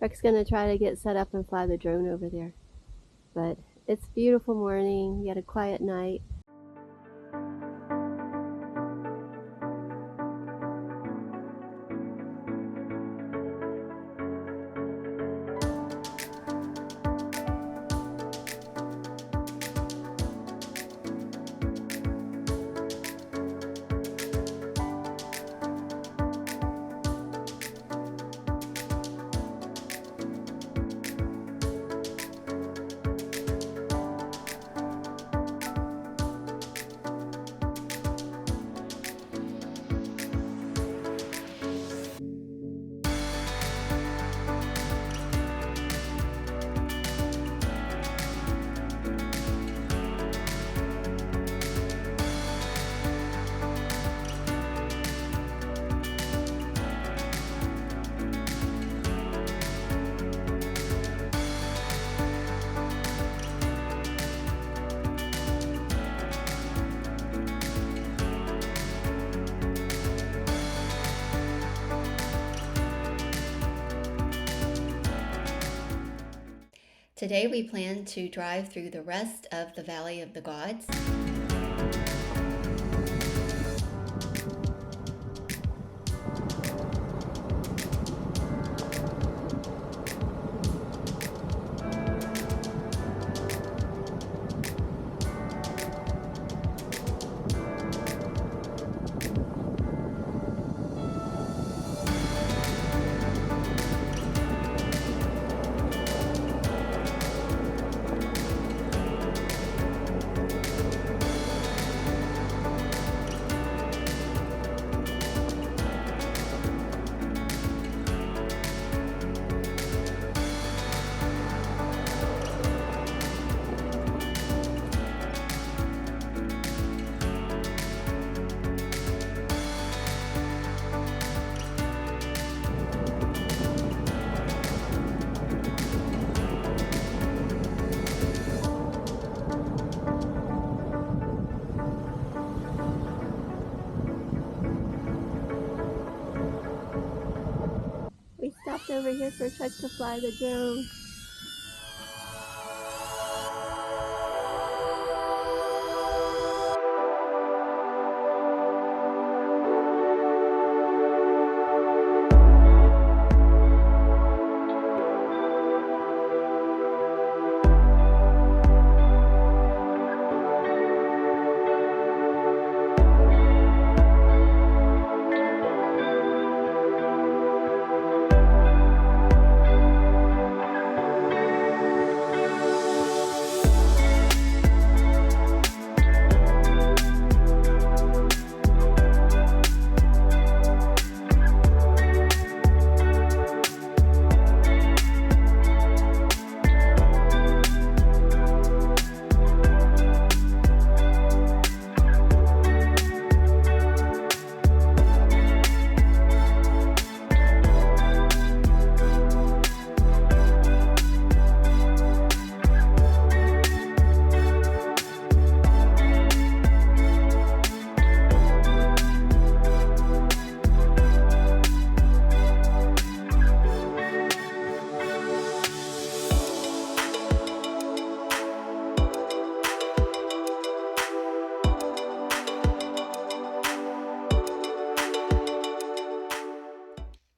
Rick's going to try to get set up and fly the drone over there. But it's a beautiful morning. We had a quiet night. Today we plan to drive through the rest of the Valley of the Gods. We stopped over here for Chuck to fly the drone.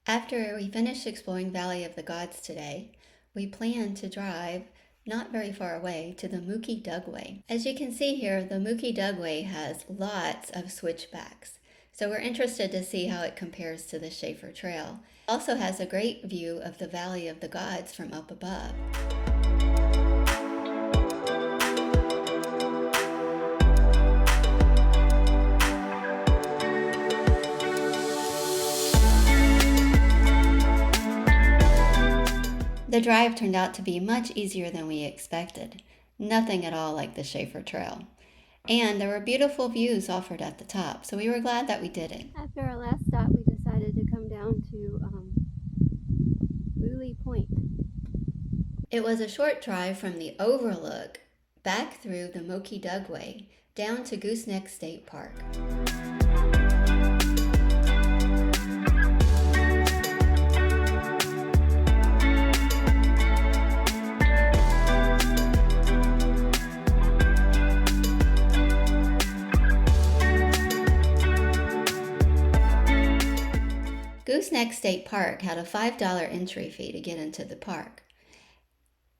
After we finish exploring Valley of the Gods today, we plan to drive not very far away to the Mookie Dugway. As you can see here, the Mookie Dugway has lots of switchbacks, so we're interested to see how it compares to the Schaefer Trail. It also has a great view of the Valley of the Gods from up above. The drive turned out to be much easier than we expected. Nothing at all like the Schaefer Trail. And there were beautiful views offered at the top, so we were glad that we did it. After our last stop, we decided to come down to Luley Point. It was a short drive from the Overlook back through the Mookie Dugway down to Gooseneck State Park. Gooseneck State Park had a $5 entry fee to get into the park.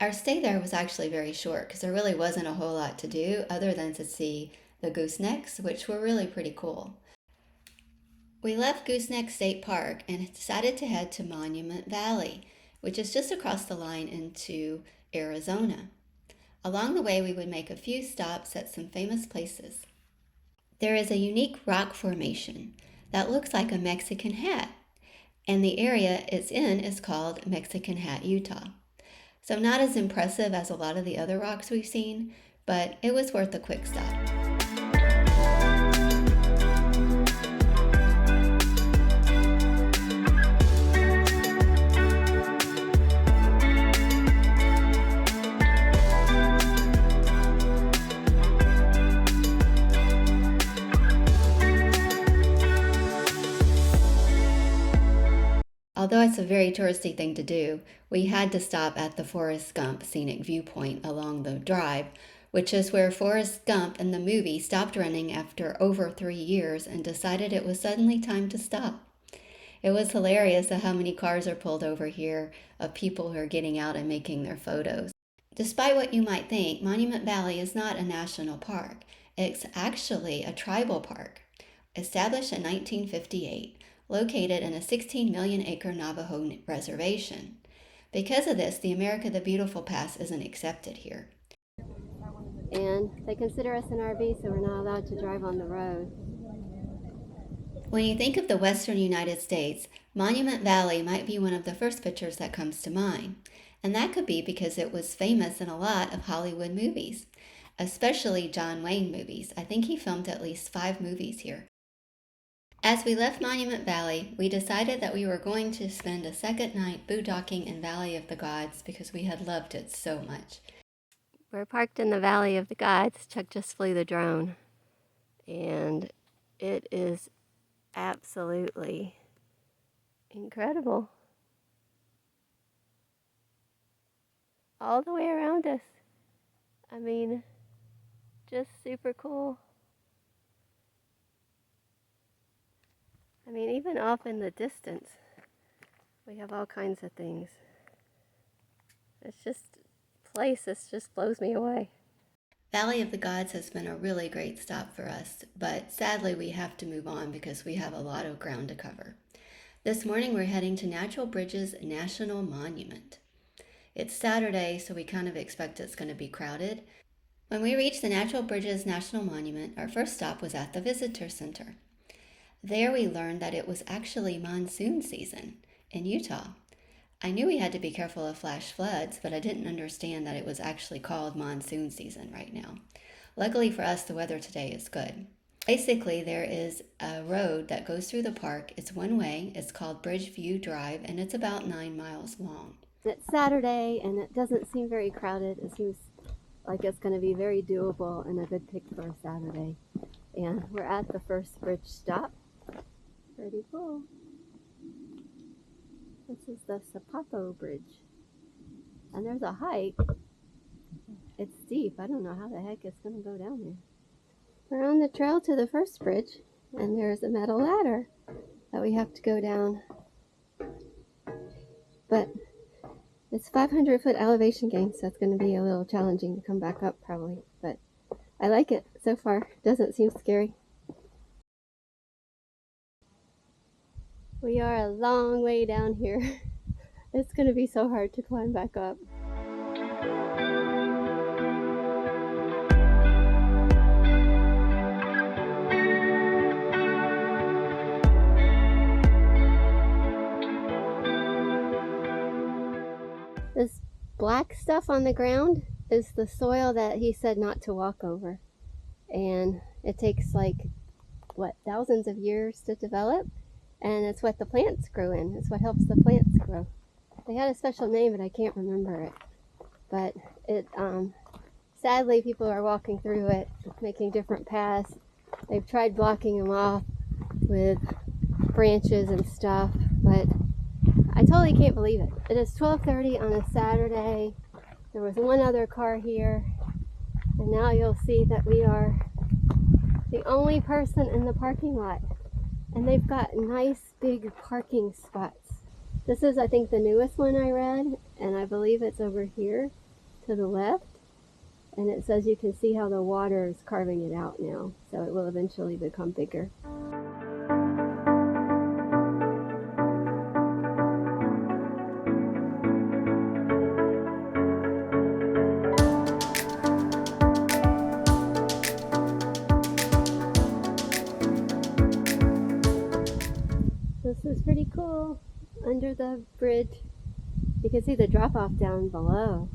Our stay there was actually very short because there really wasn't a whole lot to do other than to see the goosenecks, which were really pretty cool. We left Gooseneck State Park and decided to head to Monument Valley, which is just across the line into Arizona. Along the way, we would make a few stops at some famous places. There is a unique rock formation that looks like a Mexican hat, and the area it's in is called Mexican Hat, Utah. So not as impressive as a lot of the other rocks we've seen, but it was worth a quick stop. Although it's a very touristy thing to do, we had to stop at the Forrest Gump scenic viewpoint along the drive, which is where Forrest Gump in the movie stopped running after over 3 years and decided it was suddenly time to stop. It was hilarious at how many cars are pulled over here of people who are getting out and making their photos. Despite what you might think, Monument Valley is not a national park. It's actually a tribal park, established in 1958. Located in a 16 million acre Navajo reservation. Because of this, the America the Beautiful Pass isn't accepted here. And they consider us an RV, so we're not allowed to drive on the road. When you think of the western United States, Monument Valley might be one of the first pictures that comes to mind. And that could be because it was famous in a lot of Hollywood movies, especially John Wayne movies. I think he filmed at least 5 movies here. As we left Monument Valley, we decided that we were going to spend a second night boondocking in Valley of the Gods because we had loved it so much. We're parked in the Valley of the Gods. Chuck just flew the drone, and it is absolutely incredible. All the way around us. I mean, just super cool. I mean, even off in the distance, we have all kinds of things. It's just a place that just blows me away. Valley of the Gods has been a really great stop for us, but sadly we have to move on because we have a lot of ground to cover. This morning we're heading to Natural Bridges National Monument. It's Saturday, so we kind of expect it's going to be crowded. When we reached the Natural Bridges National Monument, our first stop was at the Visitor Center. There we learned that it was actually monsoon season in Utah. I knew we had to be careful of flash floods, but I didn't understand that it was actually called monsoon season right now. Luckily for us, the weather today is good. Basically, there is a road that goes through the park. It's one way. It's called Bridgeview Drive, and it's about 9 miles long. It's Saturday, and it doesn't seem very crowded. It seems like it's going to be very doable and a good pick for a Saturday. And we're at the first bridge stop. Pretty cool. This is the Sapapo Bridge. And there's a hike. It's steep. I don't know how the heck it's going to go down there. We're on the trail to the first bridge, and there's a metal ladder that we have to go down. But it's 500-foot elevation gain, so it's going to be a little challenging to come back up probably. But I like it so far. It doesn't seem scary. We are a long way down here. It's going to be so hard to climb back up. This black stuff on the ground is the soil that he said not to walk over. And it takes thousands of years to develop. And it's what the plants grow in. It's what helps the plants grow. They had a special name, but I can't remember it. But it, sadly, people are walking through it, making different paths. They've tried blocking them off with branches and stuff, but I totally can't believe it. It is 12:30 on a Saturday. There was one other car here, and now you'll see that we are the only person in the parking lot. And they've got nice big parking spots. This is, I think, the newest one I read, and I believe it's over here to the left. And it says you can see how the water is carving it out now, so it will eventually become bigger. This is pretty cool. Under the bridge, you can see the drop off down below.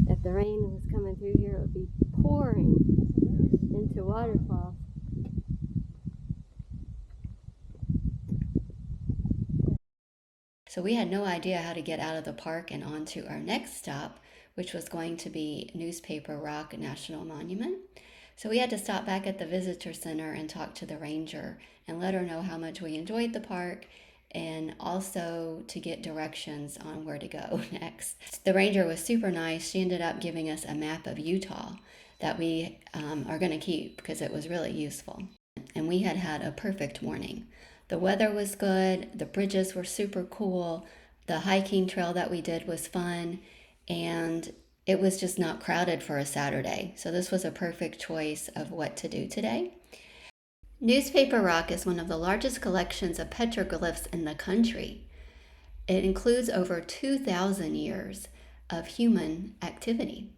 If the rain was coming through here, it would be pouring into waterfalls. So we had no idea how to get out of the park and on to our next stop, which was going to be Newspaper Rock National Monument. So we had to stop back at the visitor center and talk to the ranger and let her know how much we enjoyed the park and also to get directions on where to go next. The ranger was super nice. She ended up giving us a map of Utah that we are going to keep because it was really useful. And we had had a perfect morning. The weather was good, the bridges were super cool, the hiking trail that we did was fun, and it was just not crowded for a Saturday. So this was a perfect choice of what to do today. Newspaper Rock is one of the largest collections of petroglyphs in the country. It includes over 2,000 years of human activity.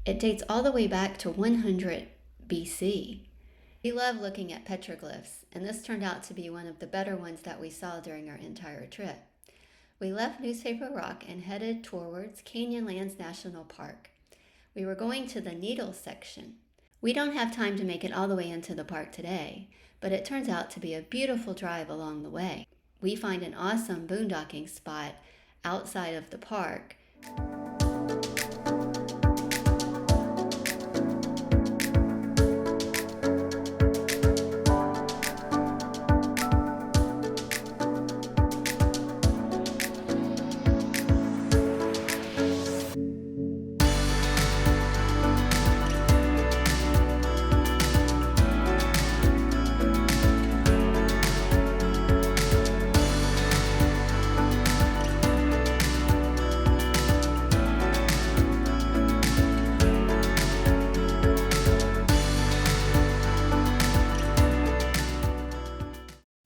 It dates all the way back to 100 BC. We love looking at petroglyphs, and this turned out to be one of the better ones that we saw during our entire trip. We left Newspaper Rock and headed towards Canyonlands National Park. We were going to the Needles section. We don't have time to make it all the way into the park today, but it turns out to be a beautiful drive along the way. We find an awesome boondocking spot outside of the park.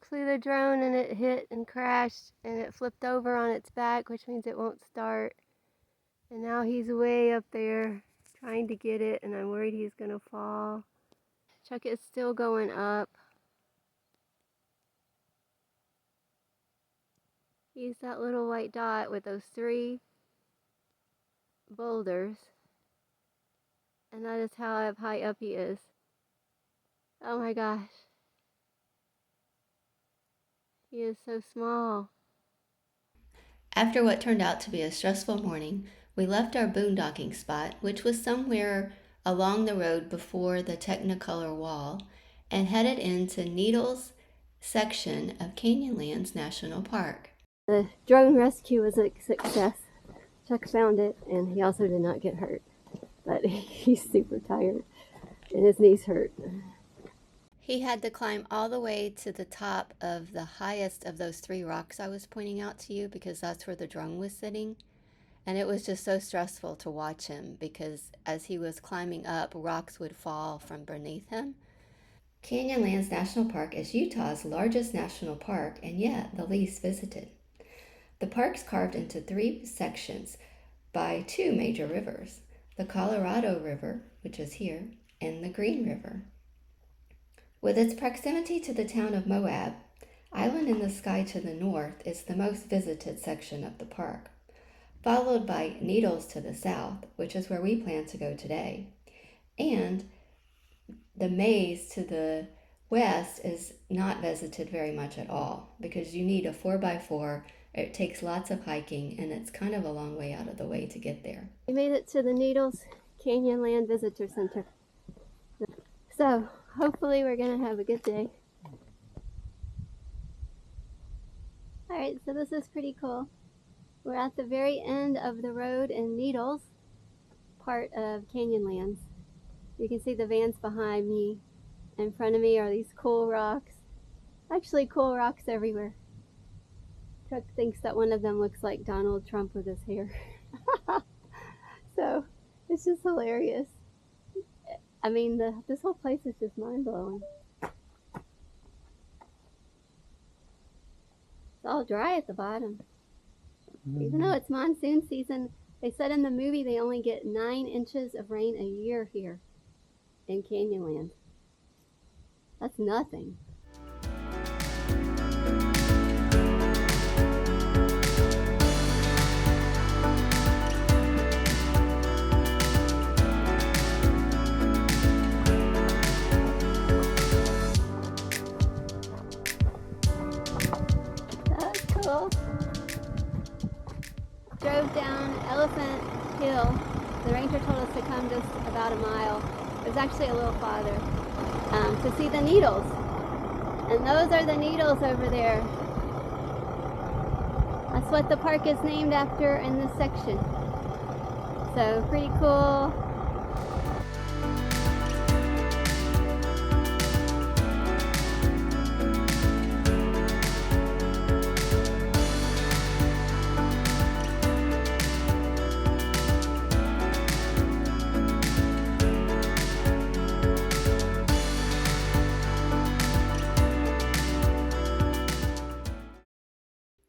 Flew the drone and it hit and crashed and it flipped over on its back, which means it won't start. And now he's way up there trying to get it, and I'm worried he's gonna fall. Chuck is still going up. He's that little white dot with those 3 boulders. And that is how high up he is. Oh my gosh. He is so small. After what turned out to be a stressful morning, we left our boondocking spot, which was somewhere along the road before the Technicolor wall, and headed into Needles section of Canyonlands National Park. The drone rescue was a success. Chuck found it, and he also did not get hurt. But he's super tired, and his knees hurt. He had to climb all the way to the top of the highest of those 3 rocks I was pointing out to you, because that's where the drone was sitting. And it was just so stressful to watch him, because as he was climbing up, rocks would fall from beneath him. Canyonlands National Park is Utah's largest national park, and yet the least visited. The park's carved into 3 sections by 2 major rivers, the Colorado River, which is here, and the Green River. With its proximity to the town of Moab, Island in the Sky to the north is the most visited section of the park, followed by Needles to the south, which is where we plan to go today, and the maze to the west is not visited very much at all because you need a 4x4. It takes lots of hiking, and it's kind of a long way out of the way to get there. We made it to the Needles Canyonland Visitor Center. So hopefully we're going to have a good day. Alright, so this is pretty cool. We're at the very end of the road in Needles, part of Canyonlands. You can see the vans behind me. In front of me are these cool rocks. Actually, cool rocks everywhere. Chuck thinks that one of them looks like Donald Trump with his hair. So it's just hilarious. I mean, this whole place is just mind-blowing. It's all dry at the bottom. Even though it's monsoon season, they said in the movie they only get 9 inches of rain a year here in Canyonlands. That's nothing. That's cool. Drove down Elephant Hill. The ranger told us to come just about a mile. It was actually a little farther, to see the needles. And those are the needles over there. That's what the park is named after in this section. So pretty cool.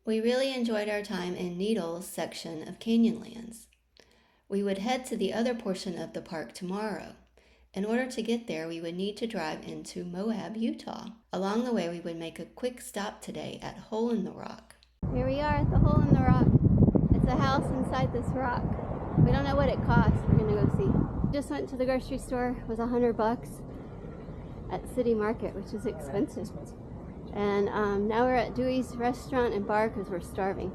We really enjoyed our time in Needles section of Canyonlands. We would head to the other portion of the park tomorrow. In order to get there, we would need to drive into Moab, Utah. Along the way, we would make a quick stop today at Hole in the Rock. Here we are at the Hole in the Rock. It's a house inside this rock. We don't know what it costs. We're gonna go see. Just went to the grocery store. It was $100 at City Market, which is expensive. And now we're at Dewey's restaurant and bar because we're starving.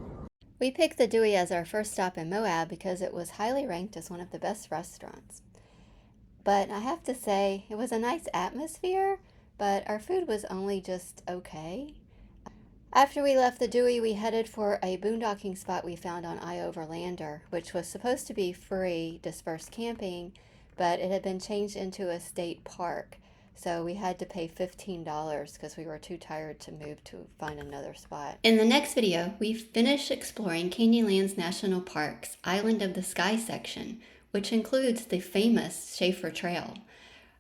We picked the Dewey as our first stop in Moab because it was highly ranked as one of the best restaurants. But I have to say, it was a nice atmosphere, but our food was only just okay. After we left the Dewey, we headed for a boondocking spot we found on Overlander, which was supposed to be free dispersed camping, but it had been changed into a state park. So we had to pay $15 because we were too tired to move to find another spot. In the next video, we finish exploring Canyonlands National Park's Island of the Sky section, which includes the famous Schaefer Trail,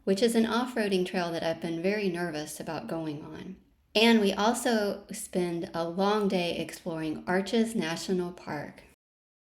which is an off-roading trail that I've been very nervous about going on. And we also spend a long day exploring Arches National Park.